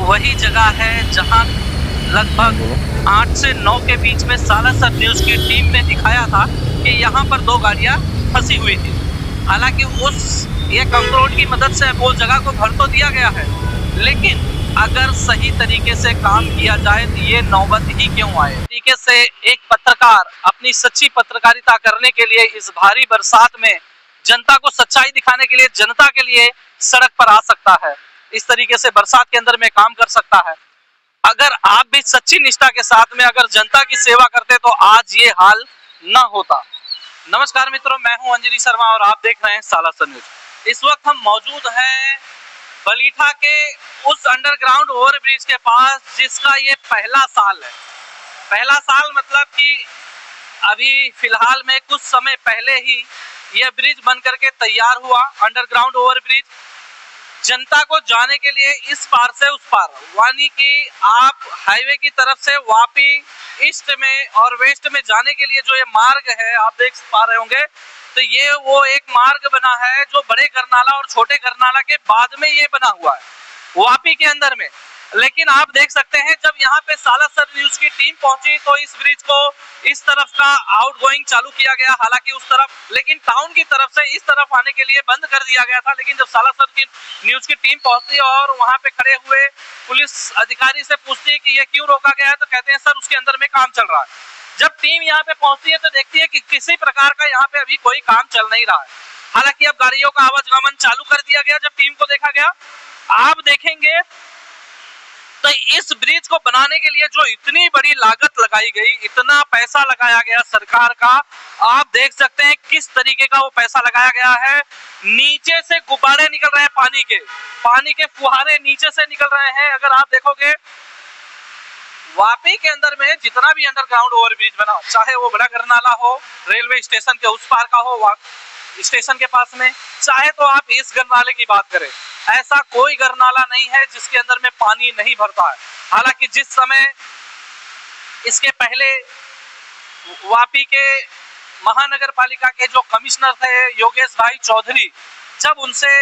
वही जगह है जहां लगभग 8 से 9 के बीच में सालासर न्यूज की टीम ने दिखाया था कि यहाँ पर 2 गाड़ियाँ फंसी हुई थी। हालांकि उस ये कंक्रीट की मदद से वो जगह को भर तो दिया गया है, लेकिन अगर सही तरीके से काम किया जाए तो ये नौबत ही क्यों आए। तरीके से एक पत्रकार अपनी सच्ची पत्रकारिता करने के लिए इस भारी बरसात में जनता को सच्चाई दिखाने के लिए, जनता के लिए सड़क पर आ सकता है, इस तरीके से बरसात के अंदर में काम कर सकता है। अगर आप भी सच्ची निष्ठा के साथ में अगर जनता की सेवा करते तो आज ये हाल ना होता। नमस्कार मित्रों, मैं हूं अंजलि शर्मा और आप देख रहे हैं सालासर न्यूज। इस वक्त हम मौजूद हैं बलीठा के उस अंडरग्राउंड ओवरब्रिज के पास जिसका ये पहला साल है। पहला साल मतलब कि अभी फिलहाल में कुछ समय पहले ही यह ब्रिज बन करके तैयार हुआ। अंडरग्राउंड ओवरब्रिज जनता को जाने के लिए इस पार से उस पार, यानी कि आप हाईवे की तरफ से वापी ईस्ट में और वेस्ट में जाने के लिए जो ये मार्ग है आप देख पा रहे होंगे, तो ये वो एक मार्ग बना है जो बड़े गरनाला और छोटे गरनाला के बाद में ये बना हुआ है वापी के अंदर में। लेकिन आप देख सकते हैं जब यहाँ पे सालासर न्यूज की टीम पहुंची तो इस ब्रिज को इस तरफ का आउटगोइंग चालू किया गया, हालांकि उस तरफ, लेकिन टाउन की तरफ से इस तरफ आने के लिए बंद कर दिया गया था। लेकिन जब सालासर की न्यूज की टीम पहुंचती है और वहां पे खड़े हुए पुलिस अधिकारी से पूछती है कि ये क्यों रोका गया है, तो कहते हैं सर उसके अंदर में काम चल रहा है। जब टीम यहाँ पे पहुंचती है तो देखती है कि किसी प्रकार का यहाँ पे अभी कोई काम चल नहीं रहा है। हालांकि अब गाड़ियों का आवागमन चालू कर दिया गया। जब टीम को देखा गया, आप देखेंगे तो इस ब्रिज को बनाने के लिए जो इतनी बड़ी लागत लगाई गई, इतना पैसा लगाया गया सरकार का, आप देख सकते हैं किस तरीके का वो पैसा लगाया गया है। नीचे से गुब्बारे निकल रहे हैं, पानी के फुहारे नीचे से निकल रहे हैं। अगर आप देखोगे वापी के अंदर में जितना भी अंडरग्राउंड ओवरब्रिज बना, चाहे वो बड़ा गरनाला हो, रेलवे स्टेशन के उस पार का हो, स्टेशन के पास में, चाहे तो आप इस गरनाले की बात करें, ऐसा कोई गरनाला नहीं है जिसके अंदर में पानी नहीं भरता है। हालांकि जिस समय इसके पहले वापी के महानगर पालिका के जो कमिश्नर थे योगेश भाई चौधरी, जब उनसे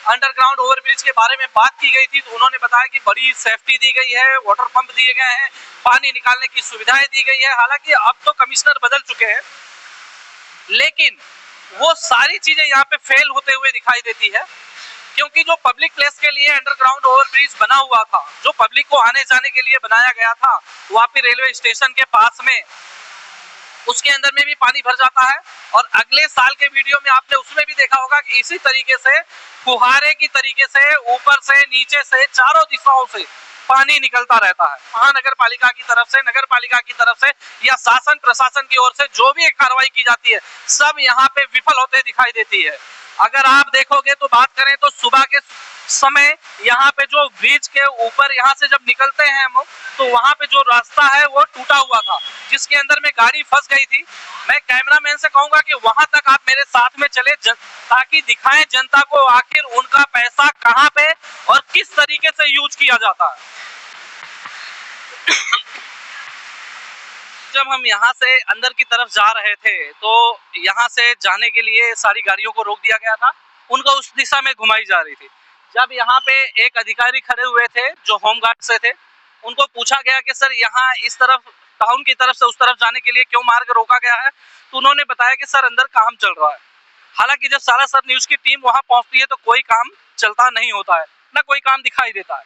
अंडरग्राउंड ओवरब्रिज के बारे में बात की गई थी तो उन्होंने बताया कि बड़ी सेफ्टी दी गई है, वाटर पंप दिए गए हैं, पानी निकालने की सुविधाएं दी गई है। हालांकि अब तो कमिश्नर बदल चुके हैं, लेकिन वो सारी चीजें यहाँ पे फेल होते हुए दिखाई देती है, क्योंकि जो पब्लिक प्लेस के लिए अंडरग्राउंड ओवरब्रिज बना हुआ था, जो पब्लिक को आने जाने के लिए बनाया गया था वापी रेलवे स्टेशन के पास में, उसके अंदर में भी पानी भर जाता है। और अगले साल के वीडियो में आपने उसमें भी देखा होगा कि इसी तरीके से फुहारे की तरीके से ऊपर से नीचे से चारों दिशाओं से पानी निकलता रहता है। महानगर पालिका की तरफ से, नगर पालिका की तरफ से या शासन प्रशासन की ओर से जो भी एक कार्रवाई की जाती है, सब यहाँ पे विफल होते दिखाई देती है। अगर आप देखोगे तो बात करें तो सुबह के समय यहाँ पे जो ब्रिज के ऊपर यहाँ से जब निकलते हैं हम, तो वहाँ पे जो रास्ता है वो टूटा हुआ था जिसके अंदर में गाड़ी फंस गई थी। मैं कैमरामैन से कहूंगा कि वहां तक आप मेरे साथ में चले ताकि दिखाएं जनता को आखिर उनका पैसा कहाँ पे और किस तरीके से यूज किया जाता है। जब हम यहाँ से अंदर की तरफ जा रहे थे तो यहाँ से जाने के लिए सारी गाड़ियों को रोक दिया गया था, उनको उस दिशा में घुमाई जा रही थी। जब यहाँ पे एक अधिकारी खड़े हुए थे जो होमगार्ड से थे, उनको पूछा गया कि सर यहाँ इस तरफ टाउन की तरफ से उस तरफ जाने के लिए क्यों मार्ग रोका गया है, तो उन्होंने बताया कि सर अंदर काम चल रहा है। हालांकि जब सालासर न्यूज की टीम वहां पहुंचती है तो कोई काम चलता नहीं होता है, ना कोई काम दिखाई देता है।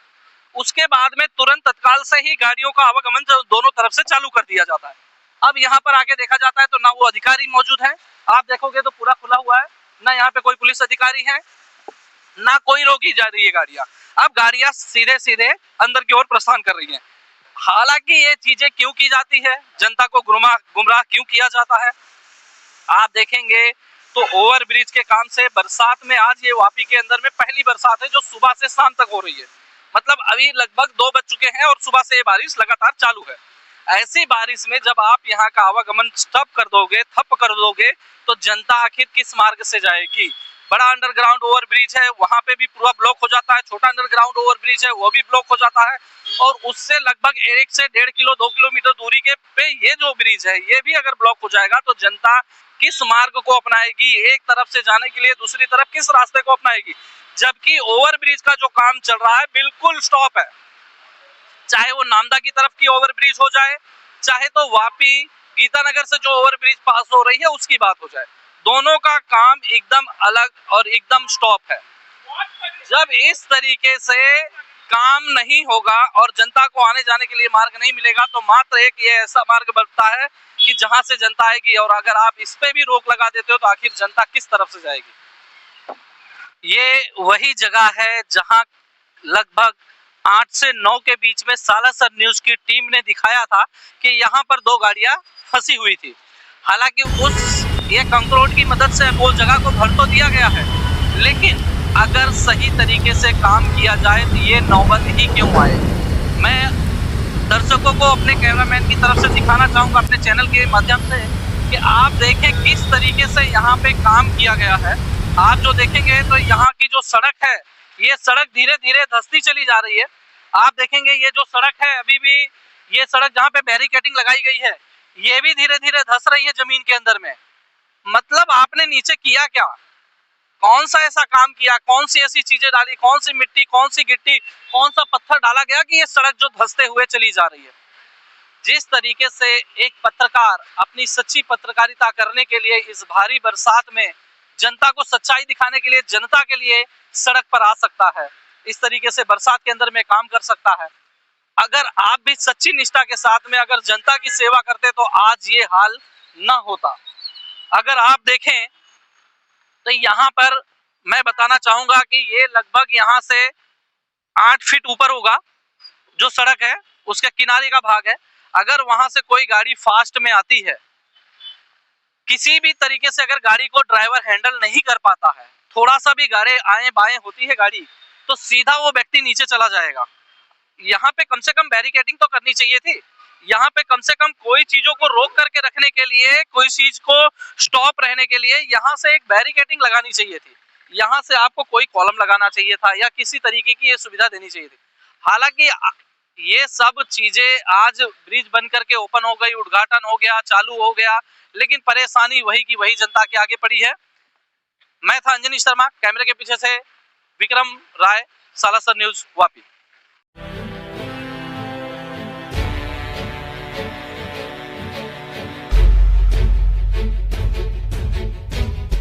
उसके बाद में तुरंत तत्काल से ही गाड़ियों का आवागमन दोनों तरफ से चालू कर दिया जाता है। अब यहाँ पर आके देखा जाता है तो ना वो अधिकारी मौजूद है, आप देखोगे तो पूरा खुला हुआ है, ना यहाँ पे कोई पुलिस अधिकारी है, ना कोई रोकी जा रही है गाड़ियां। अब गाड़ियां सीधे सीधे अंदर की ओर प्रस्थान कर रही हैं। हालांकि ये चीजें क्यों की जाती है, जनता को गुमराह क्यों किया जाता है, आप देखेंगे तो ओवरब्रिज के काम से बरसात में, आज ये वापी के अंदर में पहली बरसात है जो सुबह से शाम तक हो रही है। मतलब अभी लगभग 2 बज चुके हैं और सुबह से ये बारिश लगातार चालू है। ऐसी बारिश में जब आप यहाँ का आवागमन ठप कर दोगे तो जनता आखिर किस मार्ग से जाएगी। बड़ा अंडरग्राउंड ओवरब्रिज है, वहां पे भी पूरा ब्लॉक हो जाता है, छोटा अंडरग्राउंड ओवरब्रिज है वो भी ब्लॉक हो जाता है, और उससे लगभग 1 से 1.5 2 किलोमीटर दूरी के पे ये जो ब्रिज है ये भी अगर ब्लॉक हो जाएगा तो जनता किस मार्ग को अपनाएगी, एक तरफ से जाने के लिए दूसरी तरफ किस रास्ते को अपनाएगी। जबकि ओवरब्रिज का जो काम चल रहा है बिल्कुल स्टॉप है, चाहे वो नामदा की तरफ की ओवरब्रिज हो जाए, चाहे तो वापी गीतानगर से जो ओवरब्रिज पास हो रही है उसकी बात हो जाए, दोनों का काम एकदम अलग और एकदम स्टॉप है। जब इस तरीके से काम नहीं होगा और जनता को आने जाने के लिए मार्ग नहीं मिलेगा तो मात्र एक ये ऐसा मार्ग बनता है कि जहां से जनता आएगी, और अगर आप इस पे भी रोक लगा देते हो तो आखिर जनता किस तरफ से जाएगी। ये वही जगह है जहां लगभग 8 से 9 के बीच में सालासर न्यूज की टीम ने दिखाया था कि यहाँ पर दो गाड़ियां फंसी हुई थी। हालांकि उस ये कंक्रीट की मदद से वो जगह को भर तो दिया गया है, लेकिन अगर सही तरीके से काम किया जाए तो ये नौबत ही क्यों आए। मैं दर्शकों को अपने कैमरामैन की तरफ से दिखाना चाहूँगा अपने चैनल के माध्यम से कि आप देखें किस तरीके से यहाँ पे काम किया गया है। आप जो देखेंगे तो यहाँ की जो सड़क है, ये सड़क धीरे धीरे धंसती चली जा रही है। आप देखेंगे ये जो सड़क है, अभी भी ये सड़क जहाँ पे बैरिकेडिंग लगाई गई है, ये भी धीरे धीरे धंस रही है जमीन के अंदर में। मतलब आपने नीचे किया क्या, कौन सा ऐसा काम किया, कौन सी ऐसी चीजें डाली, कौन सी मिट्टी, कौन सी गिट्टी, कौन सा पत्थर डाला गया कि ये सड़क जो धंसते हुए चली जा रही है। जिस तरीके से एक पत्रकार अपनी सच्ची पत्रकारिता करने के लिए इस भारी बरसात में जनता को सच्चाई दिखाने के लिए, जनता के लिए सड़क पर आ सकता है, इस तरीके से बरसात के अंदर में काम कर सकता है। अगर आप भी सच्ची निष्ठा के साथ में अगर जनता की सेवा करते तो आज ये हाल ना होता। अगर आप देखें तो यहाँ पर मैं बताना चाहूंगा कि ये लगभग यहाँ से 8 फीट ऊपर होगा जो सड़क है, उसके किनारे का भाग है। अगर वहां से कोई गाड़ी फास्ट में आती है, किसी भी तरीके से अगर गाड़ी को ड्राइवर हैंडल नहीं कर पाता है, थोड़ा सा भी गाड़ी आए बाएं होती है गाड़ी, तो सीधा वो व्यक्ति नीचे चला जाएगा। यहाँ पे कम से कम बैरिकेडिंग तो करनी चाहिए थी। यहाँ पे कम से कम कोई चीजों को रोक करके रखने के लिए, कोई चीज को स्टॉप रहने के लिए यहाँ से एक बैरिकेडिंग लगानी चाहिए थी। यहाँ से आपको कोई कॉलम लगाना चाहिए था या किसी तरीके की ये सुविधा देनी चाहिए थी। हालांकि ये सब चीजें आज ब्रिज बन करके ओपन हो गई, उद्घाटन हो गया, चालू हो गया, लेकिन परेशानी वही की वही जनता के आगे पड़ी है। मैं था अंजनी शर्मा, कैमरे के पीछे से विक्रम राय, सालासर न्यूज वापी।